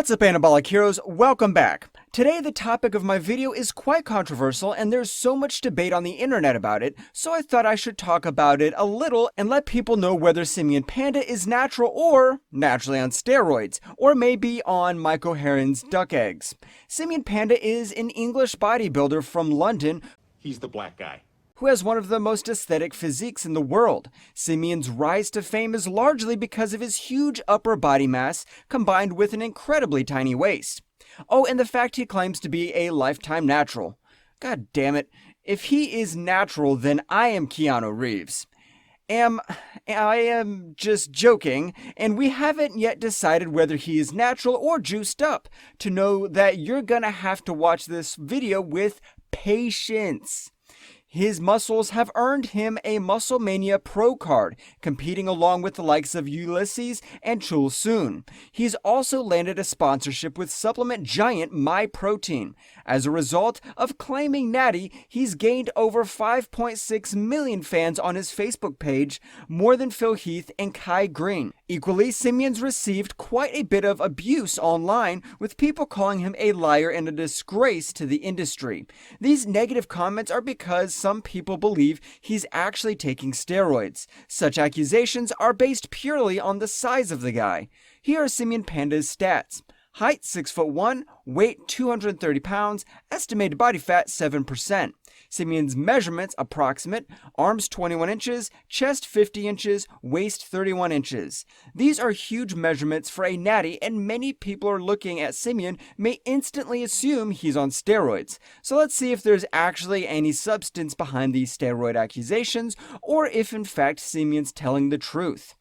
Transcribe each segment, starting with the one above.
What's up, anabolic heroes? Welcome back. Today the topic of my video is quite controversial and there's so much debate on the internet about it, so I thought I should talk about it a little and let people know whether Simeon Panda is natural or naturally on steroids, or maybe on Michael Heron's duck eggs. Simeon Panda is an English bodybuilder from London. He's the black guy Who has one of the most aesthetic physiques in the world. Simeon's rise to fame is largely because of his huge upper body mass combined with an incredibly tiny waist. Oh, and the fact he claims to be a lifetime natural. God damn it, if he is natural, then I am Keanu Reeves. I am just joking, and we haven't yet decided whether he is natural or juiced up. To know that, you're gonna have to watch this video with patience. His muscles have earned him a Musclemania Pro card, competing along with the likes of Ulysses and Chul Soon. He's also landed a sponsorship with supplement giant MyProtein. As a result of claiming Natty, he's gained over 5.6 million fans on his Facebook page, more than Phil Heath and Kai Green. Equally, Simeon's received quite a bit of abuse online, with people calling him a liar and a disgrace to the industry. These negative comments are because some people believe he's actually taking steroids. Such accusations are based purely on the size of the guy. Here are Simeon Panda's stats. Height 6'1", weight 230 pounds, estimated body fat 7%. Simeon's measurements approximate: arms 21 inches, chest 50 inches, waist 31 inches. These are huge measurements for a natty, and many people are looking at Simeon may instantly assume he's on steroids. So let's see if there's actually any substance behind these steroid accusations, or if in fact Simeon's telling the truth.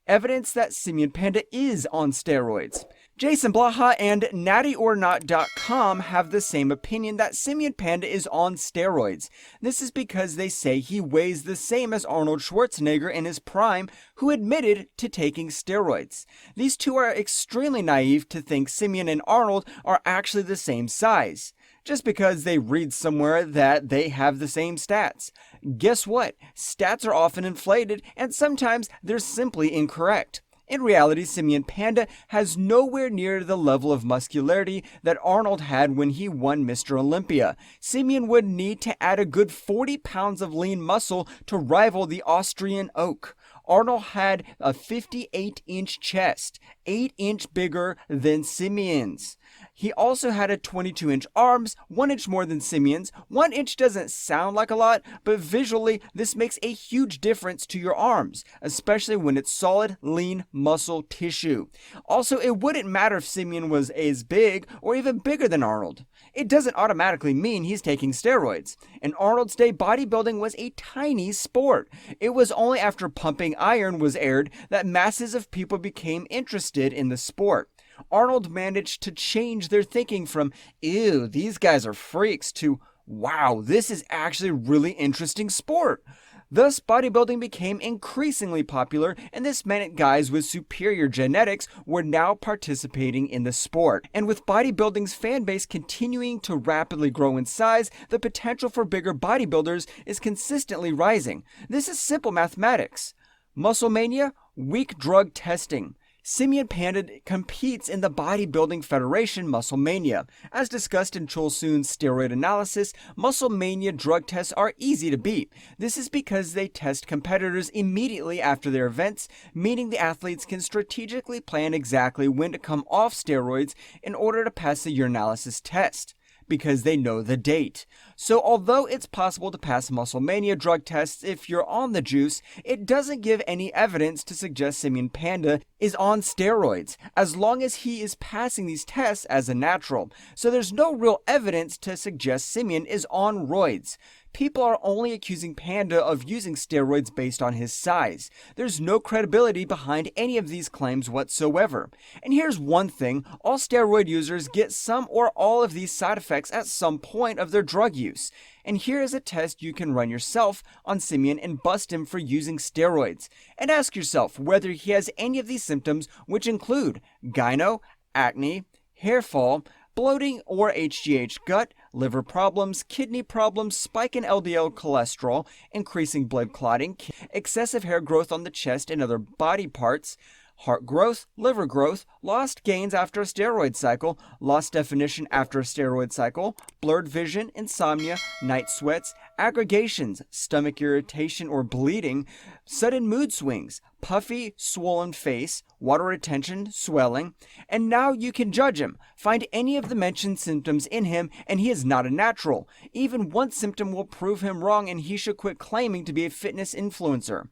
Evidence that Simeon Panda is on steroids. Jason Blaha and NattyOrNot.com have the same opinion that Simeon Panda is on steroids. This is because they say he weighs the same as Arnold Schwarzenegger in his prime, who admitted to taking steroids. These two are extremely naive to think Simeon and Arnold are actually the same size, just because they read somewhere that they have the same stats. Guess what? Stats are often inflated, and sometimes they're simply incorrect. In reality, Simeon Panda has nowhere near the level of muscularity that Arnold had when he won Mr. Olympia. Simeon would need to add a good 40 pounds of lean muscle to rival the Austrian oak. Arnold had a 58-inch chest, 8 inches bigger than Simeon's. He also had a 22-inch arms, 1 inch more than Simeon's. 1 inch doesn't sound like a lot, but visually this makes a huge difference to your arms, especially when it's solid, lean muscle tissue. Also, it wouldn't matter if Simeon was as big or even bigger than Arnold. It doesn't automatically mean he's taking steroids. In Arnold's day, bodybuilding was a tiny sport. It was only after Pumping Iron was aired that masses of people became interested in the sport. Arnold managed to change their thinking from, ew, these guys are freaks, to, wow, this is actually a really interesting sport. Thus, bodybuilding became increasingly popular, and this meant guys with superior genetics were now participating in the sport. And with bodybuilding's fan base continuing to rapidly grow in size, the potential for bigger bodybuilders is consistently rising. This is simple mathematics. Musclemania, weak drug testing. Simeon Panda competes in the Bodybuilding Federation Musclemania. As discussed in Chul Soon's steroid analysis, Musclemania drug tests are easy to beat. This is because they test competitors immediately after their events, meaning the athletes can strategically plan exactly when to come off steroids in order to pass the urinalysis test, because they know the date. So although it's possible to pass Musclemania drug tests if you're on the juice, it doesn't give any evidence to suggest Simeon Panda is on steroids, as long as he is passing these tests as a natural. So there's no real evidence to suggest Simeon is on roids. People are only accusing Panda of using steroids based on his size. There's no credibility behind any of these claims whatsoever. And here's one thing, all steroid users get some or all of these side effects at some point of their drug use. And here is a test you can run yourself on Simeon and bust him for using steroids. And ask yourself whether he has any of these symptoms, which include gyno, acne, hair fall, bloating or HGH gut, liver problems, kidney problems, spike in LDL cholesterol, increasing blood clotting, excessive hair growth on the chest and other body parts, heart growth, liver growth, lost gains after a steroid cycle, lost definition after a steroid cycle, blurred vision, insomnia, night sweats, aggregations, stomach irritation or bleeding, sudden mood swings, puffy, swollen face, water retention, swelling, and now you can judge him. Find any of the mentioned symptoms in him, and he is not a natural. Even one symptom will prove him wrong, and he should quit claiming to be a fitness influencer.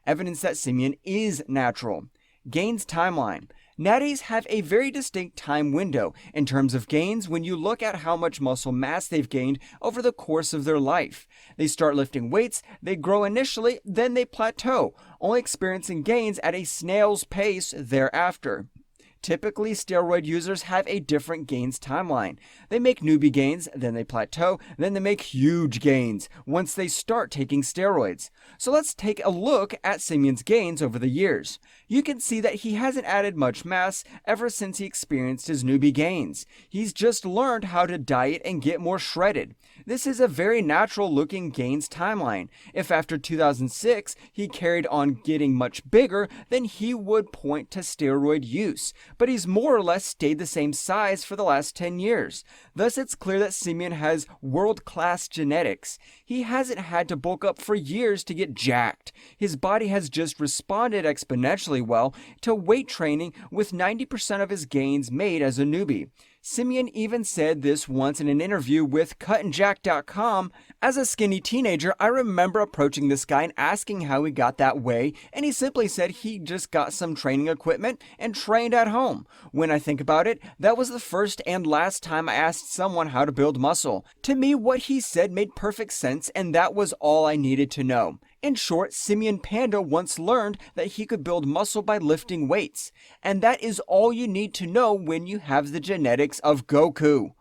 Evidence that Simeon is natural. Gains timeline. Natties have a very distinct time window in terms of gains when you look at how much muscle mass they've gained over the course of their life. They start lifting weights, they grow initially, then they plateau, only experiencing gains at a snail's pace thereafter. Typically, steroid users have a different gains timeline. They make newbie gains, then they plateau, then they make huge gains once they start taking steroids. So let's take a look at Simeon's gains over the years. You can see that he hasn't added much mass ever since he experienced his newbie gains. He's just learned how to diet and get more shredded. This is a very natural looking gains timeline. If after 2006 he carried on getting much bigger, then he would point to steroid use. But he's more or less stayed the same size for the last 10 years. Thus it's clear that Simeon has world-class genetics. He hasn't had to bulk up for years to get jacked. His body has just responded exponentially well to weight training, with 90% of his gains made as a newbie. Simeon even said this once in an interview with cutandjack.com. As a skinny teenager, I remember approaching this guy and asking how he got that way, and he simply said he just got some training equipment and trained at home. When I think about it, that was the first and last time I asked someone how to build muscle. To me, what he said made perfect sense, and that was all I needed to know. In short, Simeon Panda once learned that he could build muscle by lifting weights. And that is all you need to know when you have the genetics of Goku.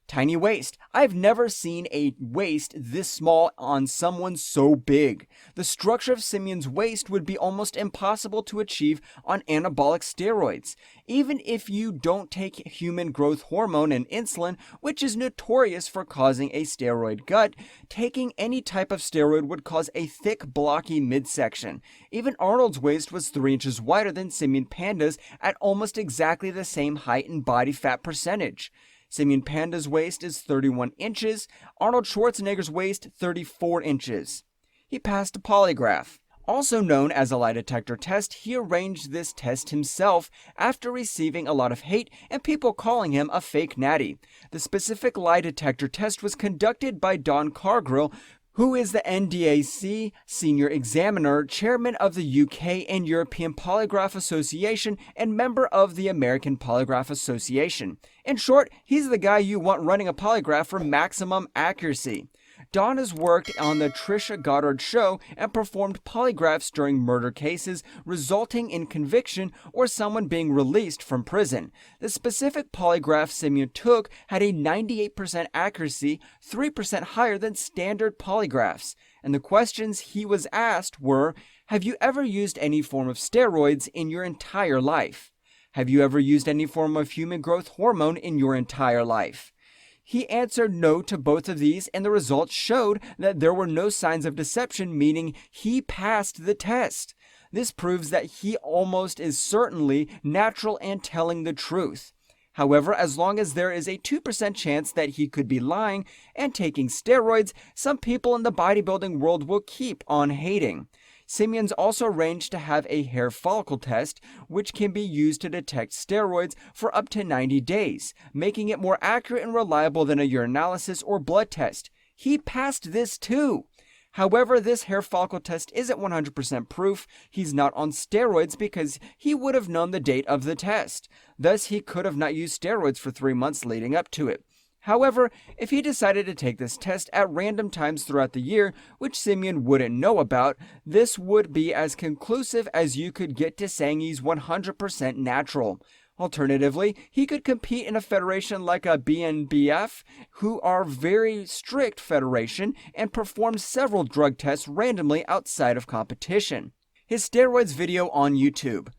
Tiny waist. I've never seen a waist this small on someone so big. The structure of Simeon's waist would be almost impossible to achieve on anabolic steroids. Even if you don't take human growth hormone and insulin, which is notorious for causing a steroid gut, taking any type of steroid would cause a thick, blocky midsection. Even Arnold's waist was 3 inches wider than Simeon Panda's at almost exactly the same height and body fat percentage. Simeon Panda's waist is 31 inches, Arnold Schwarzenegger's waist 34 inches. He passed a polygraph. Also known as a lie detector test, he arranged this test himself after receiving a lot of hate and people calling him a fake natty. The specific lie detector test was conducted by Don Cargill, who is the NDAC Senior Examiner, Chairman of the UK and European Polygraph Association, and member of the American Polygraph Association. In short, he's the guy you want running a polygraph for maximum accuracy. Don has worked on the Trisha Goddard Show and performed polygraphs during murder cases, resulting in conviction or someone being released from prison. The specific polygraph Simeon took had a 98% accuracy, 3% higher than standard polygraphs. And the questions he was asked were, have you ever used any form of steroids in your entire life? Have you ever used any form of human growth hormone in your entire life? He answered no to both of these, and the results showed that there were no signs of deception, meaning he passed the test. This proves that he almost is certainly natural and telling the truth. However, as long as there is a 2% chance that he could be lying and taking steroids, some people in the bodybuilding world will keep on hating. Simeon's also arranged to have a hair follicle test, which can be used to detect steroids for up to 90 days, making it more accurate and reliable than a urinalysis or blood test. He passed this too. However, this hair follicle test isn't 100% proof he's not on steroids because he would have known the date of the test. Thus, he could have not used steroids for 3 months leading up to it. However, if he decided to take this test at random times throughout the year, which Simeon wouldn't know about, this would be as conclusive as you could get to saying he's 100% natural. Alternatively, he could compete in a federation like a BNBF, who are very strict federation and perform several drug tests randomly outside of competition. His steroids video on YouTube.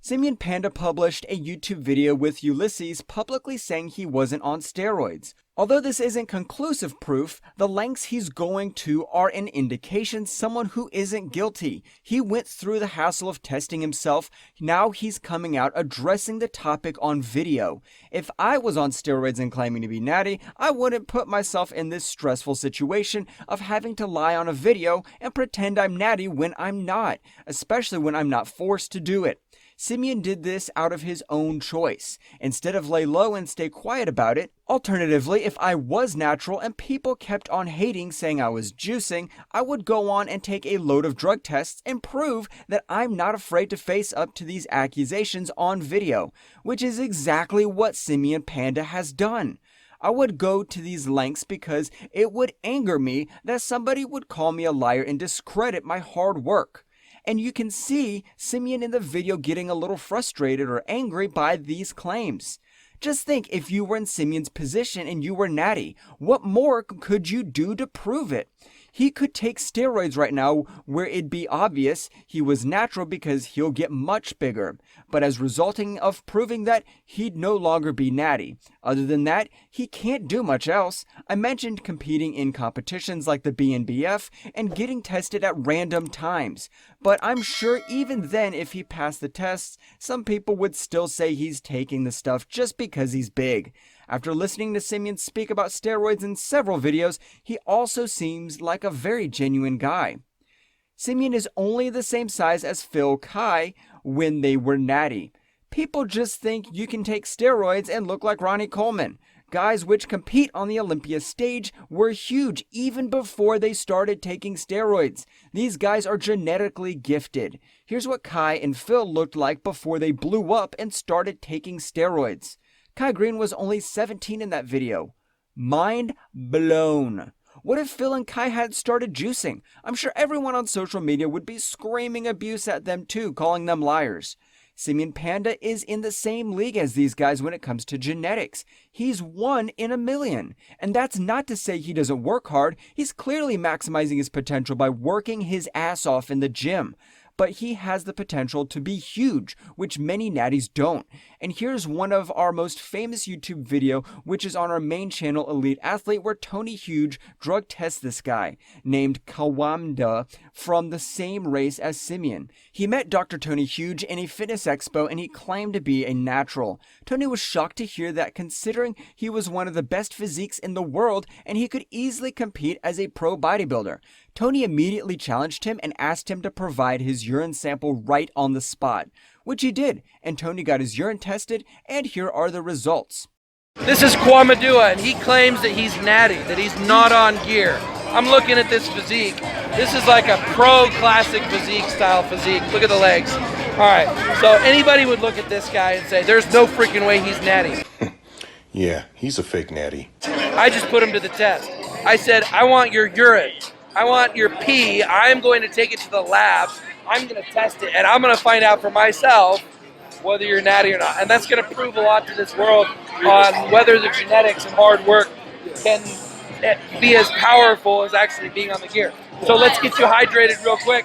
Simeon Panda published a YouTube video with Ulysses publicly saying he wasn't on steroids. Although this isn't conclusive proof, the lengths he's going to are an indication someone who isn't guilty. He went through the hassle of testing himself, now he's coming out addressing the topic on video. If I was on steroids and claiming to be Natty, I wouldn't put myself in this stressful situation of having to lie on a video and pretend I'm Natty when I'm not, especially when I'm not forced to do it. Simeon did this out of his own choice, instead of lay low and stay quiet about it. Alternatively, if I was natural and people kept on hating saying I was juicing, I would go on and take a load of drug tests and prove that I'm not afraid to face up to these accusations on video, which is exactly what Simeon Panda has done. I would go to these lengths because it would anger me that somebody would call me a liar and discredit my hard work. And you can see Simeon in the video getting a little frustrated or angry by these claims. Just think, if you were in Simeon's position and you were Natty, what more could you do to prove it? He could take steroids right now where it'd be obvious he was natural because he'll get much bigger, but as resulting of proving that he'd no longer be Natty. Other than that, he can't do much else. I mentioned competing in competitions like the BNBF and getting tested at random times, but I'm sure even then if he passed the tests, some people would still say he's taking the stuff just because he's big. After listening to Simeon speak about steroids in several videos, he also seems like a very genuine guy. Simeon is only the same size as Phil Kai when they were Natty. People just think you can take steroids and look like Ronnie Coleman. Guys which compete on the Olympia stage were huge even before they started taking steroids. These guys are genetically gifted. Here's what Kai and Phil looked like before they blew up and started taking steroids. Kai Green was only 17 in that video. Mind blown. What if Phil and Kai had started juicing? I'm sure everyone on social media would be screaming abuse at them too, calling them liars. Simeon Panda is in the same league as these guys when it comes to genetics. He's 1 in a million. And that's not to say he doesn't work hard. He's clearly maximizing his potential by working his ass off in the gym. But he has the potential to be huge, which many natties don't. And here's one of our most famous YouTube video, which is on our main channel, Elite Athlete, where Tony Huge drug tests this guy, named Kawamda, from the same race as Simeon. He met Dr. Tony Huge in a fitness expo and he claimed to be a natural. Tony was shocked to hear that, considering he was one of the best physiques in the world and he could easily compete as a pro bodybuilder. Tony immediately challenged him and asked him to provide his urine sample right on the spot, which he did, and Tony got his urine tested, and here are the results. This is Kwamadua, and he claims that he's natty, that he's not on gear. I'm looking at this physique. This is like a pro classic physique style physique. Look at the legs. All right, so anybody would look at this guy and say, there's no freaking way he's natty. Yeah, he's a fake natty. I just put him to the test. I said, I want your urine. I want your pee. I'm going to take it to the lab. I'm going to test it, and I'm going to find out for myself whether you're natty or not. And that's going to prove a lot to this world on whether the genetics and hard work can be as powerful as actually being on the gear. So let's get you hydrated real quick.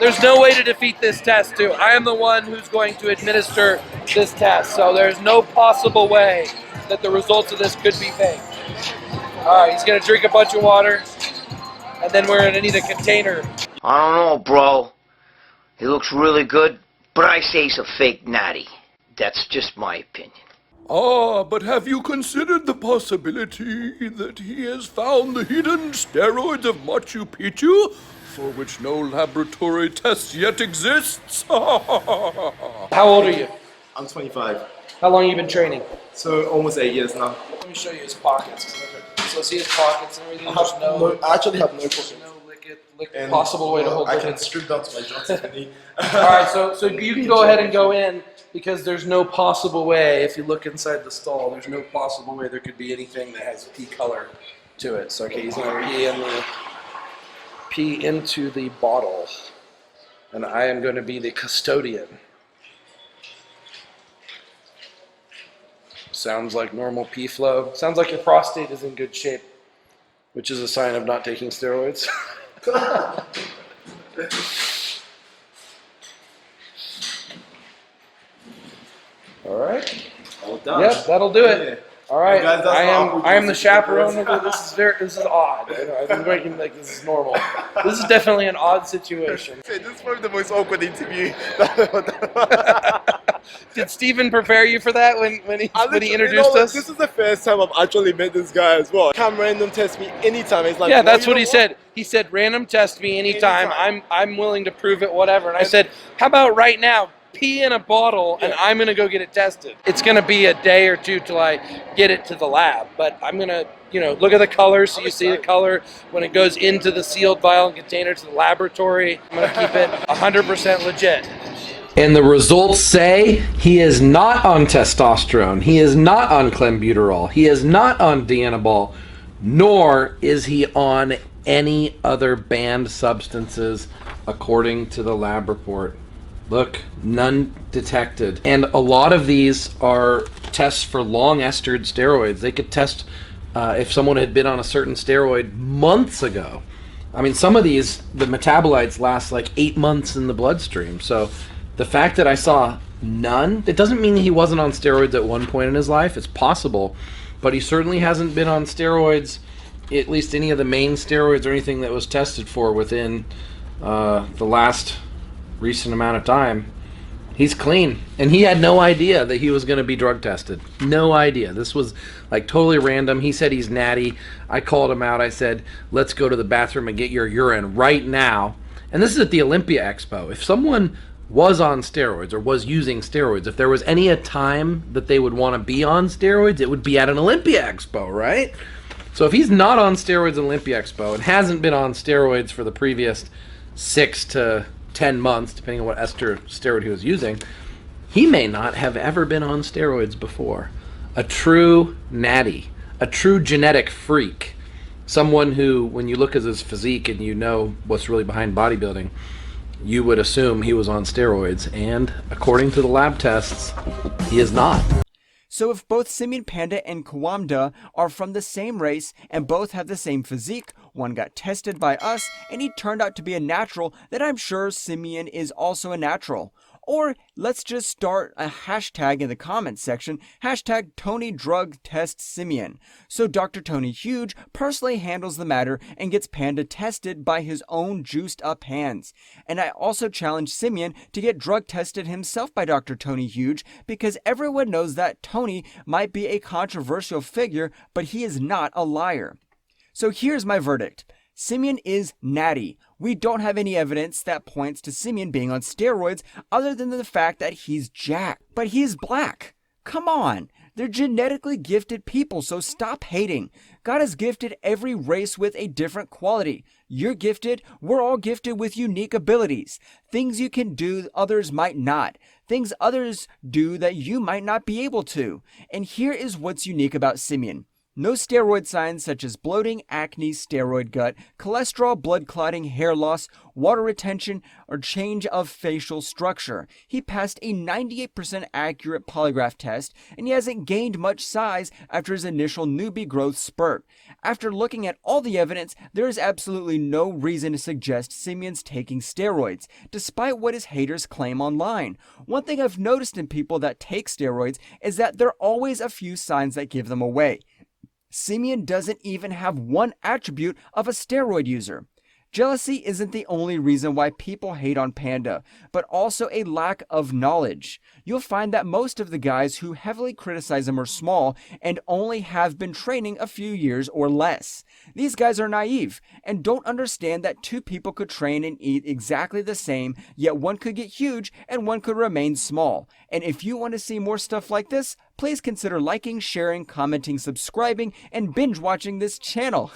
There's no way to defeat this test, too. I am the one who's going to administer this test. So there's no possible way that the results of this could be fake. All right, he's going to drink a bunch of water. And then we're gonna need a container. I don't know, bro. He looks really good, but I say he's a fake natty. That's just my opinion. Ah, but have you considered the possibility that he has found the hidden steroids of Machu Picchu, for which no laboratory test yet exists? How old are you? I'm 25. How long have you been training? So almost 8 years now. Let me show you his pockets. So see his pockets and everything? I actually have no pockets. No possible way to hold I it. can strip down to my joints if I need. Alright, so you can go ahead and go in, because there's no possible way, if you look inside the stall, there's no possible way there could be anything that has pea color to it. So okay, he's going to pee into the bottle, and I am going to be the custodian. Sounds like normal pee flow. Sounds like your prostate is in good shape, which is a sign of not taking steroids. done. Yep, that'll do it. Yeah. All right, Guys, that's I awkward am the music. chaperone. This is odd. I'm making like this is normal. This is definitely an odd situation. This is probably the most awkward interview. Did Steven prepare you for that when he introduced us? This is the first time I've actually met this guy as well. Come random test me anytime. He's like, Yeah, well, that's you what know he said. He said, "Random test me anytime. I'm willing to prove it, whatever." And I said, "How about right now? Pee in a bottle, and I'm gonna go get it tested. It's gonna be a day or two till I get it to the lab, but I'm gonna, look at the color so you see the color when it goes into the sealed vial and container to the laboratory. I'm gonna keep it 100% legit." And the results say he is not on testosterone, he is not on clenbuterol, he is not on Dianabol, nor is he on any other banned substances according to the lab report. Look, none detected. And a lot of these are tests for long-estered steroids. They could test if someone had been on a certain steroid months ago. I mean, some of these, the metabolites last like 8 months in the bloodstream. So the fact that I saw none, it doesn't mean he wasn't on steroids at one point in his life. It's possible. But he certainly hasn't been on steroids, at least any of the main steroids or anything that was tested for within the last recent amount of time. He's clean, and he had no idea that he was going to be drug tested. No idea. This was like totally random. He said he's natty. I called him out. I said, let's go to the bathroom and get your urine right now. And this is at the Olympia Expo. If someone was on steroids or was using steroids, if there was any a time that they would want to be on steroids, it would be at an Olympia Expo, right? So if he's not on steroids at Olympia Expo and hasn't been on steroids for the previous 6 to 10 months, depending on what steroid he was using, he may not have ever been on steroids before. A true natty, a true genetic freak, someone who, when you look at his physique and you know what's really behind bodybuilding, you would assume he was on steroids, and according to the lab tests, he is not. So if both Simeon Panda and Kawamda are from the same race and both have the same physique, one got tested by us and he turned out to be a natural, then I'm sure Simeon is also a natural. Or let's just start a hashtag in the comments section, hashtag #TonyDrugTestSimeon. So Dr. Tony Huge personally handles the matter and gets Panda tested by his own juiced up hands. And I also challenge Simeon to get drug tested himself by Dr. Tony Huge, because everyone knows that Tony might be a controversial figure, but he is not a liar. So here's my verdict. Simeon is natty. We don't have any evidence that points to Simeon being on steroids other than the fact that he's jacked. But he's black. Come on. They're genetically gifted people, so stop hating. God has gifted every race with a different quality. You're gifted. We're all gifted with unique abilities. Things you can do others might not. Things others do that you might not be able to. And here is what's unique about Simeon. No steroid signs such as bloating, acne, steroid gut, cholesterol, blood clotting, hair loss, water retention, or change of facial structure. He passed a 98% accurate polygraph test, and he hasn't gained much size after his initial newbie growth spurt. After looking at all the evidence, there is absolutely no reason to suggest Simeon's taking steroids, despite what his haters claim online. One thing I've noticed in people that take steroids is that there are always a few signs that give them away. Simeon doesn't even have one attribute of a steroid user. Jealousy isn't the only reason why people hate on Panda, but also a lack of knowledge. You'll find that most of the guys who heavily criticize him are small and only have been training a few years or less. These guys are naive and don't understand that two people could train and eat exactly the same, yet one could get huge and one could remain small. And if you want to see more stuff like this, please consider liking, sharing, commenting, subscribing, and binge watching this channel.